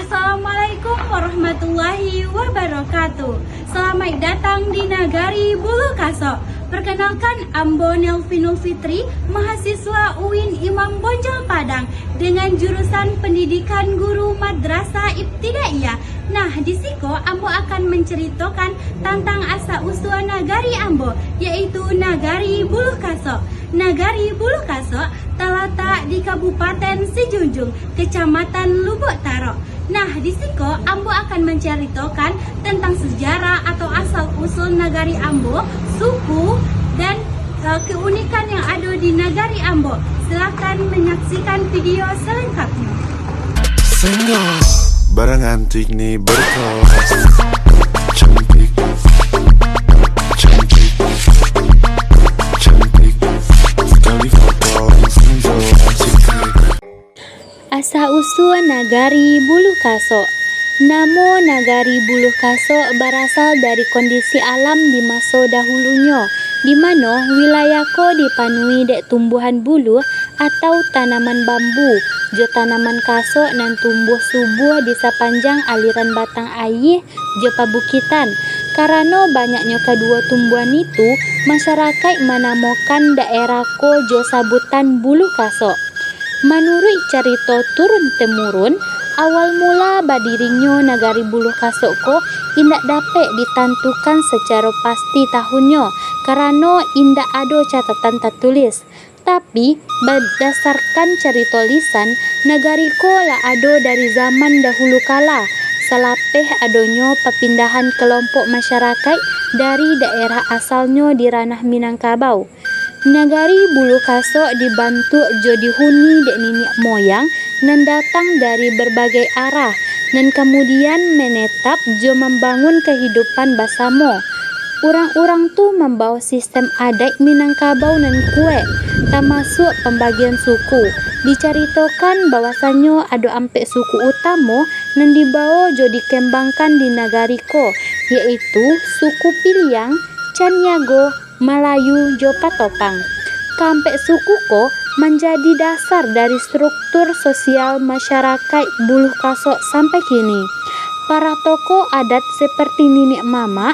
Assalamualaikum warahmatullahi wabarakatuh. Selamat datang di Nagari Bulu Kaso. Perkenalkan, Ambo Nelvinul Fitri, mahasiswa UIN Imam Bonjol Padang dengan jurusan Pendidikan Guru Madrasah Ibtidaiyah. Nah, di siko Ambo akan menceritakan tentang asal-usul Nagari Ambo, yaitu Nagari Bulu Kaso. Nagari Bulu Kaso terletak di Kabupaten Sijunjung, Kecamatan Lubuk Taro. Nah, di siko Ambo akan menceritakan tentang sejarah atau asal-usul Nagari Ambo, suku, dan keunikan yang ada di Nagari Ambo. Silahkan menyaksikan video selengkapnya. Senggol, barang antik nih berkelas. Cantik, cantik, cantik. Sekali foto senggol asik. Asal-usul Nagari Bulu Kaso. Namo Nagari Bulu Kaso berasal dari kondisi alam di masa dahulunya, di mana wilayahku dipenuhi dek tumbuhan bulu atau tanaman bambu. Jo tanaman kaso nan tumbuh subuh di sepanjang aliran batang air jo pabukitan. Karena banyaknya kedua tumbuhan itu, masyarakat menamakan daerah ko jo sabutan Bulu Kaso. Menurut cerita turun-temurun, awal mula badirinyo Nagari Bulu Kaso ko indak dapat ditentukan secara pasti tahunnya karena indak ada catatan tertulis. Tapi berdasarkan cerita lisan, nagari ko lah ada dari zaman dahulu kala, selapih adanya perpindahan kelompok masyarakat dari daerah asalnya di ranah Minangkabau. Nagari Bulu Kaso dibantu jo dihuni dek nenek moyang nan datang dari berbagai arah dan kemudian menetap jo membangun kehidupan bersama. Orang-orang tu membawa sistem adat Minangkabau nan kuat, termasuk pembagian suku. Diceritakan bahwasannya ada ampek suku utama nan dibawa jo dikembangkan di nagari ko, yaitu suku Piliang, Canyago, Melayu, jo Patopang. Kampek suku ko menjadi dasar dari struktur sosial masyarakat Bulu Kaso sampai kini. Para tokoh adat seperti Nenek Mama,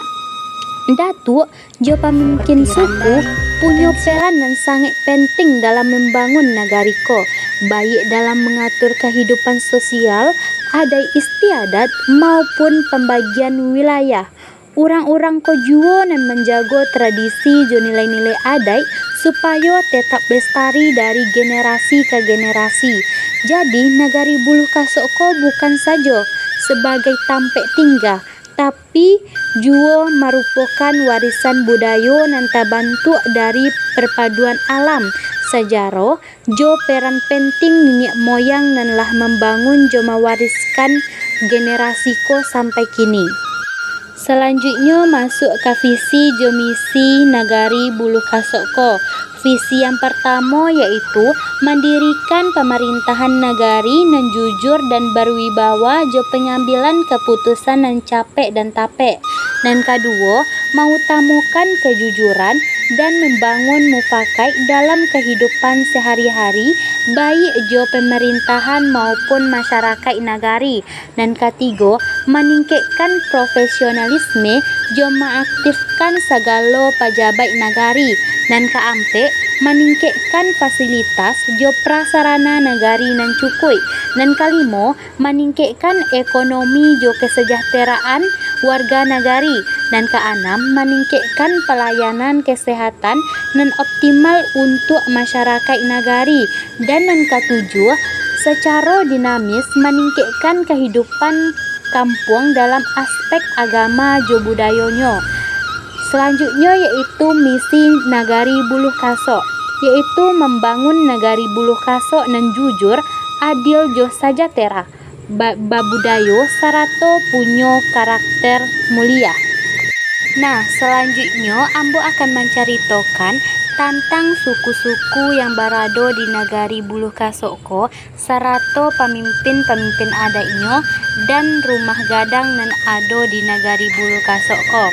Datuk, jo pemimpin suku punya peran yang sangat penting dalam membangun nagari ko, baik dalam mengatur kehidupan sosial, adat istiadat maupun pembagian wilayah. Orang-orang ko juga yang menjaga tradisi jo nilai-nilai adat supaya tetap lestari dari generasi ke generasi. Jadi Nagari Bulu Kaso ko bukan saja sebagai tampek tinggal, tapi juga merupakan warisan budaya yang terbentuk dari perpaduan alam, sejarah, jo peran penting nenek moyang dan lah membangun jo mewariskan generasi ko sampai kini. Selanjutnya masuk ke visi jo misi Nagari Bulu Kaso ko. Visi yang pertama yaitu mendirikan pemerintahan nagari yang jujur dan berwibawa jo pengambilan keputusan yang capek dan tapek. Dan kedua, mengutamakan kejujuran dan membangun mufakat dalam kehidupan sehari-hari baik jo pemerintahan maupun masyarakat nagari. Dan ketiga, meningkatkan profesionalisme jo mengaktifkan segala pejabat nagari. Dan keempat, meningkatkan fasilitas jo prasarana nagari nan cukup. Dan kelima, meningkatkan ekonomi jo kesejahteraan warga nagari. Dan keenam, meningkatkan pelayanan kesehatan nan optimal untuk masyarakat nagari. Dan yang ketujuh, secara dinamis meningkatkan kehidupan kampung dalam aspek agama jo budayanya. Selanjutnya yaitu misi Nagari Bulu Kaso, yaitu membangun Nagari Bulu Kaso nan jujur, adil jo sajahtera, babudayo sarato punya karakter mulia. Nah, selanjutnya Ambo akan menceritakan tentang suku-suku yang berada di Nagari Bulu Kaso ko, sarato pemimpin-pemimpin adatnya dan rumah gadang yang ada di Nagari Bulu Kaso ko.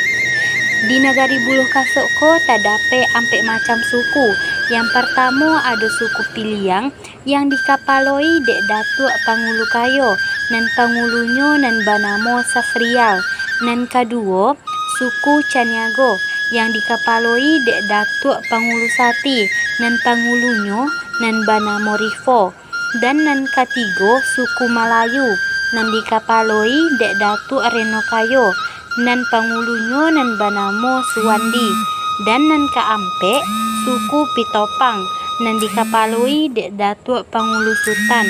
Di Nagari Bulu Kaso ko terdapat ampek macam suku, Yang pertama ada suku Piliang yang dikapaloi dek Datuk Pangulu Kayo nan pangulunyo nan banamo Safrial. Nan kedua suku Caniago yang dikapaloi dek Datuk Pangulu Sati nan pangulunyo nan banamo Rifo. Dan nan ketiga suku Malayu nan dikapaloi dek Datuk Reno Kayo nan pangulunyo nan banamo Suwandi. Dan nan keempat suku Pitopang nan dikapaloi dek Datuk Pangulu Sultan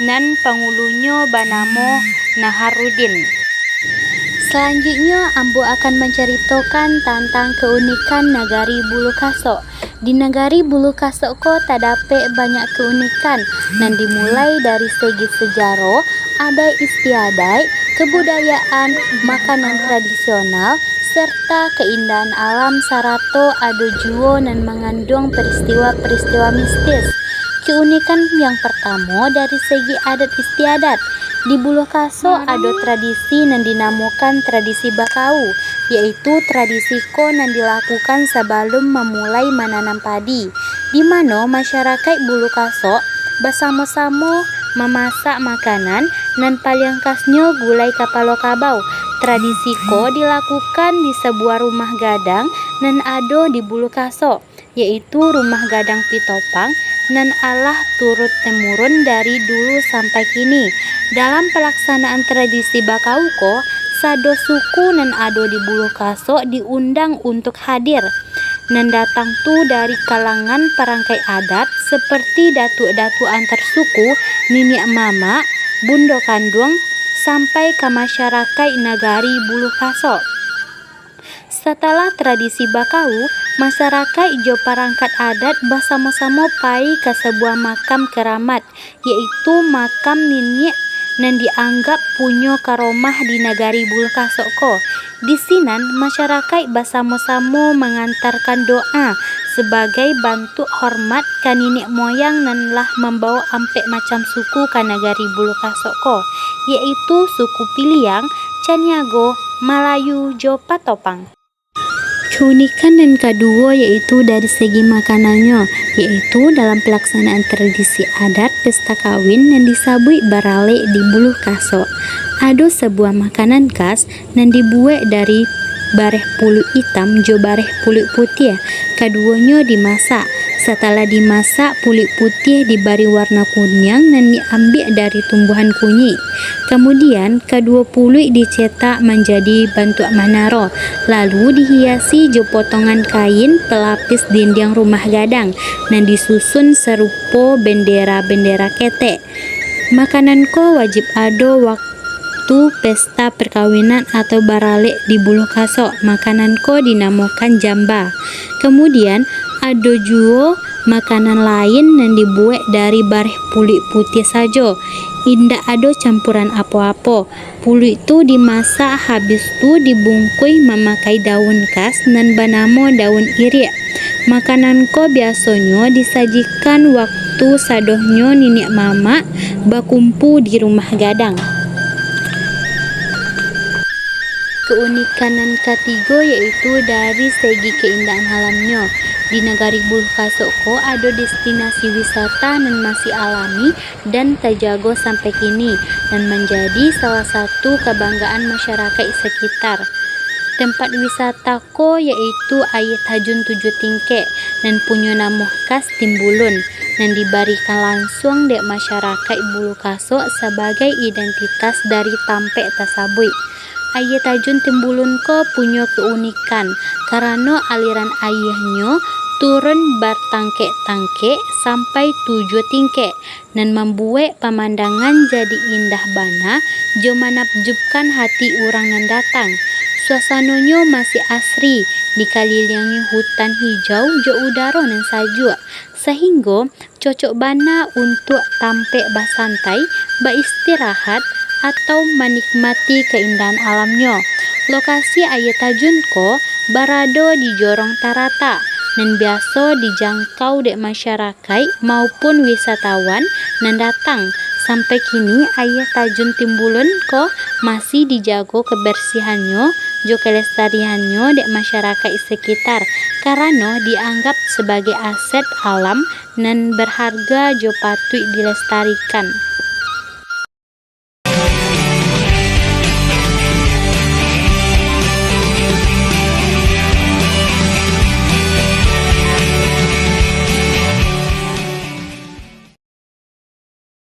nan pangulunyo banamo Naharudin. Selanjutnya ambo akan menceritakan tentang keunikan negari Bulukaso. Di negari Bulukaso ko terdapat banyak keunikan dan dimulai dari segi sejarah, adat istiadat, kebudayaan, makanan tradisional, serta keindahan alam sarato ado juo dan mengandung peristiwa-peristiwa mistis. Keunikan yang pertama dari segi adat istiadat. Di Bulukaso ada tradisi yang dinamakan tradisi bakau, yaitu tradisi yang dilakukan sebelum memulai menanam padi, di mana masyarakat Bulukaso bersama-sama memasak makanan dan paling khasnya gulai kapalo kabau. Tradisi ko dilakukan di sebuah rumah gadang dan ada di Bulukaso, yaitu rumah gadang Pitopang nan alah turut temurun dari dulu sampai kini. Dalam pelaksanaan tradisi bakau ko, sado suku nan ado di Bulukaso diundang untuk hadir. Nan datang tu dari kalangan perangkai adat seperti datuk-datuk antar suku, nenek mama, bundo kandung, sampai ke masyarakat negari Bulukaso. Setelah tradisi bakau, masyarakat jo perangkat adat bersama-sama pai ke sebuah makam keramat, yaitu makam nenek dan dianggap punya karomah di negari Bulukaso ko. Di sinan masyarakat bersama-sama mengantarkan doa sebagai bentuk hormat ke nenek moyang nan lah membawa ampek macam suku ke negari Bulukaso ko, yaitu suku Piliang, Caniago, Malayu, jo Patopang. Keunikan yang kedua yaitu dari segi makanannya, yaitu dalam pelaksanaan tradisi adat pesta kawin yang disebut barale di Bulukaso. Ada sebuah makanan khas yang dibuat dari bareh puluh hitam jo bareh puluh putih. Keduanya dimasak. Setelah dimasak, puluh putih diberi warna kuning dan diambil dari tumbuhan kunyit. Kemudian kedua puluh dicetak menjadi bentuk menara, lalu dihiasi jo potongan kain pelapis dinding rumah gadang dan disusun serupa bendera-bendera ketek. Makanan ko wajib ada waktu pesta perkawinan atau barale di Bulukaso. Makanan ko dinamakan jamba. Kemudian ada juga makanan lain yang dibuat dari bareh puluh putih saja. Indah ada campuran apa-apa. Puluh itu dimasak, habis itu dibungkui memakai daun khas dan banamo daun irik. Makanan ko biasanya disajikan waktu sadohnya nenek mama bakumpu di rumah gadang. Keunikan yang ketiga yaitu dari segi keindahan alamnya. Di negari Bulukaso ko ada destinasi wisata yang masih alami dan terjaga sampai kini dan menjadi salah satu kebanggaan masyarakat sekitar. Tempat wisata ko yaitu Air Terjun Tujuh Tingkek dan punya nama khas Timbulun dan diberikan langsung dek masyarakat Bulukaso sebagai identitas dari tampek tersebut. Air Terjun Timbulun ko punya keunikan karena aliran airnya turun bertangkek-tangkek sampai 7 tingkek dan membuat pemandangan jadi indah bana jo menakjubkan hati orang yang datang. Suasananya masih asri, dikelilingi hutan hijau jo udara dan sejuk, sehingga cocok bana untuk tampek bersantai, beristirahat atau menikmati keindahan alamnya. Lokasi Air Terjun ko berada di Jorong Tarata dan biasa dijangkau dek masyarakat maupun wisatawan yang datang Sampai kini ayah Tajun Timbulun ko masih dijago kebersihannya jo kelestariannya dek masyarakat sekitar karena dianggap sebagai aset alam dan berharga jo patut dilestarikan.